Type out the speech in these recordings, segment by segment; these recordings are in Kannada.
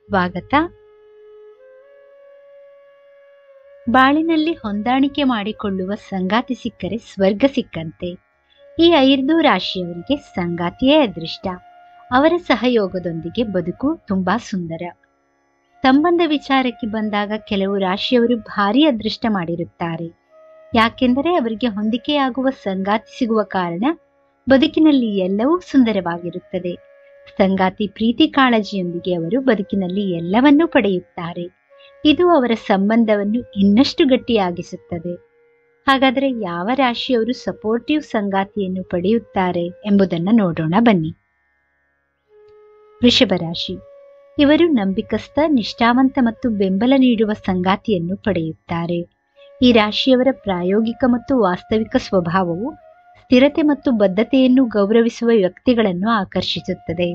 ಸ್ವಾಗತ. ಬಾಳಿನಲ್ಲಿ ಹೊಂದಾಣಿಕೆ ಮಾಡಿಕೊಳ್ಳುವ ಸಂಗಾತಿ ಸಿಕ್ಕರೆ ಸ್ವರ್ಗ ಸಿಕ್ಕಂತೆ. ಈ 5 ರಾಶಿಯವರಿಗೆ ಸಂಗಾತಿಯೇ ಅದೃಷ್ಟ. ಅವರ ಸಹಯೋಗದೊಂದಿಗೆ ಬದುಕು ತುಂಬಾ ಸುಂದರ. ಸಂಬಂಧ ವಿಚಾರಕ್ಕೆ ಬಂದಾಗ ಕೆಲವು ರಾಶಿಯವರು ಭಾರಿ ಅದೃಷ್ಟ ಮಾಡಿರುತ್ತಾರೆ. ಯಾಕೆಂದರೆ ಅವರಿಗೆ ಹೊಂದಿಕೆಯಾಗುವ ಸಂಗಾತಿ ಸಿಗುವ ಕಾರಣ ಬದುಕಿನಲ್ಲಿ ಎಲ್ಲವೂ ಸುಂದರವಾಗಿರುತ್ತದೆ. ಸಂಗಾತಿ ಪ್ರೀತಿ ಕಾಳಜಿಯೊಂದಿಗೆ ಅವರು ಬದುಕಿನಲ್ಲಿ ಎಲ್ಲವನ್ನೂ ಪಡೆಯುತ್ತಾರೆ. ಇದು ಅವರ ಸಂಬಂಧವನ್ನು ಇನ್ನಷ್ಟು ಗಟ್ಟಿಯಾಗಿಸುತ್ತದೆ. ಹಾಗಾದರೆ ಯಾವ ರಾಶಿಯವರು ಸಪೋರ್ಟಿವ್ ಸಂಗಾತಿಯನ್ನು ಪಡೆಯುತ್ತಾರೆ ಎಂಬುದನ್ನು ನೋಡೋಣ ಬನ್ನಿ. ವೃಷಭ ರಾಶಿ. ಇವರು ನಂಬಿಕಸ್ಥ, ನಿಷ್ಠಾವಂತ ಮತ್ತು ಬೆಂಬಲ ನೀಡುವ ಸಂಗಾತಿಯನ್ನು ಪಡೆಯುತ್ತಾರೆ. ಈ ರಾಶಿಯವರ ಪ್ರಾಯೋಗಿಕ ಮತ್ತು ವಾಸ್ತವಿಕ ಸ್ವಭಾವವು ಸ್ಥಿರತೆ ಮತ್ತು ಬದ್ಧತೆಯನ್ನು ಗೌರವಿಸುವ ವ್ಯಕ್ತಿಗಳನ್ನು ಆಕರ್ಷಿಸುತ್ತದೆ.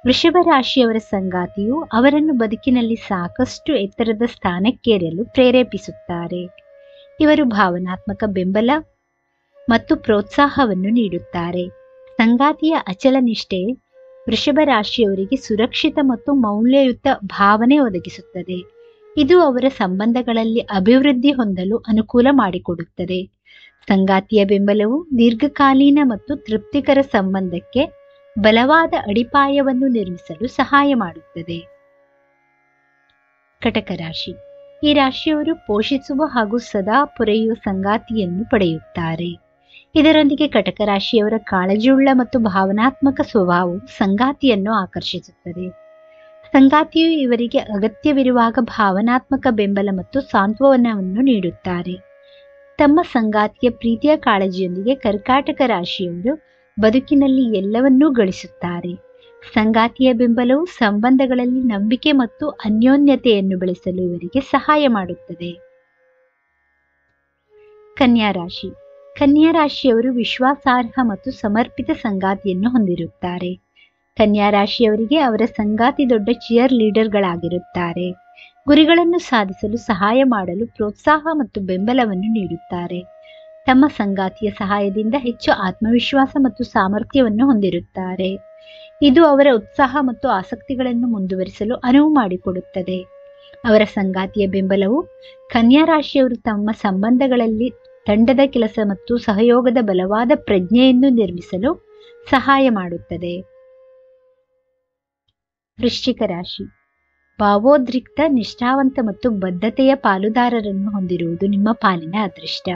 ವೃಷಭ ರಾಶಿಯವರ ಸಂಗಾತಿಯು ಅವರನ್ನು ಬದುಕಿನಲ್ಲಿ ಸಾಕಷ್ಟು ಎತ್ತರದ ಸ್ಥಾನಕ್ಕೇರಲು ಪ್ರೇರೇಪಿಸುತ್ತಾರೆ. ಇವರು ಭಾವನಾತ್ಮಕ ಬೆಂಬಲ ಮತ್ತು ಪ್ರೋತ್ಸಾಹವನ್ನು ನೀಡುತ್ತಾರೆ. ಸಂಗಾತಿಯ ಅಚಲ ನಿಷ್ಠೆ ವೃಷಭ ರಾಶಿಯವರಿಗೆ ಸುರಕ್ಷಿತ ಮತ್ತು ಮೌಲ್ಯಯುತ ಭಾವನೆ ಒದಗಿಸುತ್ತದೆ. ಇದು ಅವರ ಸಂಬಂಧಗಳಲ್ಲಿ ಅಭಿವೃದ್ಧಿ ಹೊಂದಲು ಅನುಕೂಲ ಮಾಡಿಕೊಡುತ್ತದೆ. ಸಂಗಾತಿಯ ಬೆಂಬಲವು ದೀರ್ಘಕಾಲೀನ ಮತ್ತು ತೃಪ್ತಿಕರ ಸಂಬಂಧಕ್ಕೆ ಬಲವಾದ ಅಡಿಪಾಯವನ್ನು ನಿರ್ಮಿಸಲು ಸಹಾಯ ಮಾಡುತ್ತದೆ. ಕಟಕ ರಾಶಿ. ಈ ರಾಶಿಯವರು ಪೋಷಿಸುವ ಹಾಗೂ ಸದಾ ಪೊರೆಯುವ ಸಂಗಾತಿಯನ್ನು ಪಡೆಯುತ್ತಾರೆ. ಇದರೊಂದಿಗೆ ಕಟಕ ರಾಶಿಯವರ ಕಾಳಜಿಯುಳ್ಳ ಮತ್ತು ಭಾವನಾತ್ಮಕ ಸ್ವಭಾವವು ಸಂಗಾತಿಯನ್ನು ಆಕರ್ಷಿಸುತ್ತದೆ. ಸಂಗಾತಿಯು ಇವರಿಗೆ ಅಗತ್ಯವಿರುವಾಗ ಭಾವನಾತ್ಮಕ ಬೆಂಬಲ ಮತ್ತು ಸಾಂತ್ವನವನ್ನು ನೀಡುತ್ತಾರೆ. ತಮ್ಮ ಸಂಗಾತಿಯ ಪ್ರೀತಿಯ ಕಾಳಜಿಯೊಂದಿಗೆ ಕರ್ಕಾಟಕ ರಾಶಿಯವರು ಬದುಕಿನಲ್ಲಿ ಎಲ್ಲವನ್ನೂ ಗಳಿಸುತ್ತಾರೆ. ಸಂಗಾತಿಯ ಬೆಂಬಲವು ಸಂಬಂಧಗಳಲ್ಲಿ ನಂಬಿಕೆ ಮತ್ತು ಅನ್ಯೋನ್ಯತೆಯನ್ನು ಬೆಳೆಸಲು ಇವರಿಗೆ ಸಹಾಯ ಮಾಡುತ್ತದೆ. ಕನ್ಯಾ ರಾಶಿ. ಕನ್ಯಾ ರಾಶಿಯವರು ವಿಶ್ವಾಸಾರ್ಹ ಮತ್ತು ಸಮರ್ಪಿತ ಸಂಗಾತಿಯನ್ನು ಹೊಂದಿರುತ್ತಾರೆ. ಕನ್ಯಾ ರಾಶಿಯವರಿಗೆ ಅವರ ಸಂಗಾತಿ ದೊಡ್ಡ ಚಿಯರ್ ಲೀಡರ್ಗಳಾಗಿರುತ್ತಾರೆ. ಗುರಿಗಳನ್ನು ಸಾಧಿಸಲು ಸಹಾಯ ಮಾಡಲು ಪ್ರೋತ್ಸಾಹ ಮತ್ತು ಬೆಂಬಲವನ್ನು ನೀಡುತ್ತಾರೆ. ತಮ್ಮ ಸಂಗಾತಿಯ ಸಹಾಯದಿಂದ ಹೆಚ್ಚು ಆತ್ಮವಿಶ್ವಾಸ ಮತ್ತು ಸಾಮರ್ಥ್ಯವನ್ನು ಹೊಂದಿರುತ್ತಾರೆ. ಇದು ಅವರ ಉತ್ಸಾಹ ಮತ್ತು ಆಸಕ್ತಿಗಳನ್ನು ಮುಂದುವರಿಸಲು ಅನುವು ಮಾಡಿಕೊಡುತ್ತದೆ. ಅವರ ಸಂಗಾತಿಯ ಬೆಂಬಲವು ಕನ್ಯಾ ರಾಶಿಯವರು ತಮ್ಮ ಸಂಬಂಧಗಳಲ್ಲಿ ತಂಡದ ಕೆಲಸ ಮತ್ತು ಸಹಯೋಗದ ಬಲವಾದ ಪ್ರಜ್ಞೆಯನ್ನು ನಿರ್ಮಿಸಲು ಸಹಾಯ ಮಾಡುತ್ತದೆ. ವೃಶ್ಚಿಕ ರಾಶಿ. ಭಾವೋದ್ರಿಕ್ತ, ನಿಷ್ಠಾವಂತ ಮತ್ತು ಬದ್ಧತೆಯ ಪಾಲುದಾರರನ್ನು ಹೊಂದಿರುವುದು ನಿಮ್ಮ ಪಾಲಿನ ಅದೃಷ್ಟ.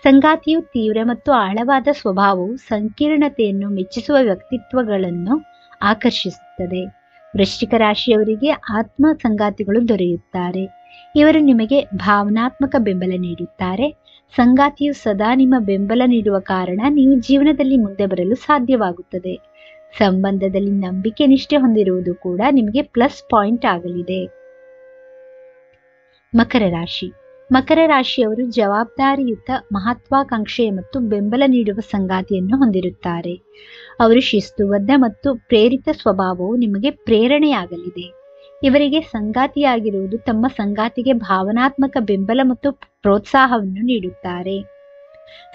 ಸಂಗಾತಿಯು ತೀವ್ರ ಮತ್ತು ಆಳವಾದ ಸ್ವಭಾವವು ಸಂಕೀರ್ಣತೆಯನ್ನು ಮೆಚ್ಚಿಸುವ ವ್ಯಕ್ತಿತ್ವಗಳನ್ನು ಆಕರ್ಷಿಸುತ್ತದೆ. ವೃಶ್ಚಿಕ ರಾಶಿಯವರಿಗೆ ಆತ್ಮ ಸಂಗಾತಿಗಳು ದೊರೆಯುತ್ತಾರೆ. ಇವರು ನಿಮಗೆ ಭಾವನಾತ್ಮಕ ಬೆಂಬಲ ನೀಡುತ್ತಾರೆ. ಸಂಗಾತಿಯು ಸದಾ ನಿಮ್ಮ ಬೆಂಬಲ ನೀಡುವ ಕಾರಣ ನೀವು ಜೀವನದಲ್ಲಿ ಮುಂದೆ ಬರಲು ಸಾಧ್ಯವಾಗುತ್ತದೆ. ಸಂಬಂಧದಲ್ಲಿ ನಂಬಿಕೆ ನಿಷ್ಠೆ ಹೊಂದಿರುವುದು ಕೂಡ ನಿಮಗೆ ಪ್ಲಸ್ ಪಾಯಿಂಟ್ ಆಗಲಿದೆ. ಮಕರ ರಾಶಿ. ಮಕರ ರಾಶಿಯವರು ಜವಾಬ್ದಾರಿಯುತ, ಮಹತ್ವಾಕಾಂಕ್ಷೆಯ ಮತ್ತು ಬೆಂಬಲ ನೀಡುವ ಸಂಗಾತಿಯನ್ನು ಹೊಂದಿರುತ್ತಾರೆ. ಅವರು ಶಿಸ್ತುಬದ್ಧ ಮತ್ತು ಪ್ರೇರಿತ ಸ್ವಭಾವವು ನಿಮಗೆ ಪ್ರೇರಣೆಯಾಗಲಿದೆ. ಇವರಿಗೆ ಸಂಗಾತಿಯಾಗಿರುವುದು ತಮ್ಮ ಸಂಗಾತಿಗೆ ಭಾವನಾತ್ಮಕ ಬೆಂಬಲ ಮತ್ತು ಪ್ರೋತ್ಸಾಹವನ್ನು ನೀಡುತ್ತಾರೆ.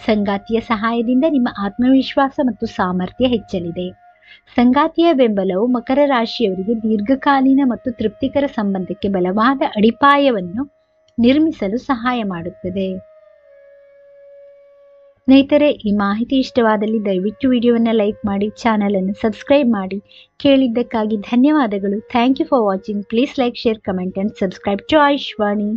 ಸಂಗಾತಿಯ ಸಹಾಯದಿಂದ ನಿಮ್ಮ ಆತ್ಮವಿಶ್ವಾಸ ಮತ್ತು ಸಾಮರ್ಥ್ಯ ಹೆಚ್ಚಲಿದೆ. ಸಂಗಾತಿಯ ಬೆಂಬಲವು ಮಕರ ರಾಶಿಯವರಿಗೆ ದೀರ್ಘಕಾಲೀನ ಮತ್ತು ತೃಪ್ತಿಕರ ಸಂಬಂಧಕ್ಕೆ ಬಲವಾದ ಅಡಿಪಾಯವನ್ನು ನಿರ್ಮಿಸಲು ಸಹಾಯ ಮಾಡುತ್ತದೆ. ಸ್ನೇಹಿತರೆ, ಈ ಮಾಹಿತಿ ಇಷ್ಟವಾದಲ್ಲಿ ದಯವಿಟ್ಟು ವಿಡಿಯೋವನ್ನು ಲೈಕ್ ಮಾಡಿ, ಚಾನಲ್ ಅನ್ನು ಸಬ್ಸ್ಕ್ರೈಬ್ ಮಾಡಿ. ಕೇಳಿದ್ದಕ್ಕಾಗಿ ಧನ್ಯವಾದಗಳು. Thank you for watching. Please like, share, comment and subscribe to Ayushvani.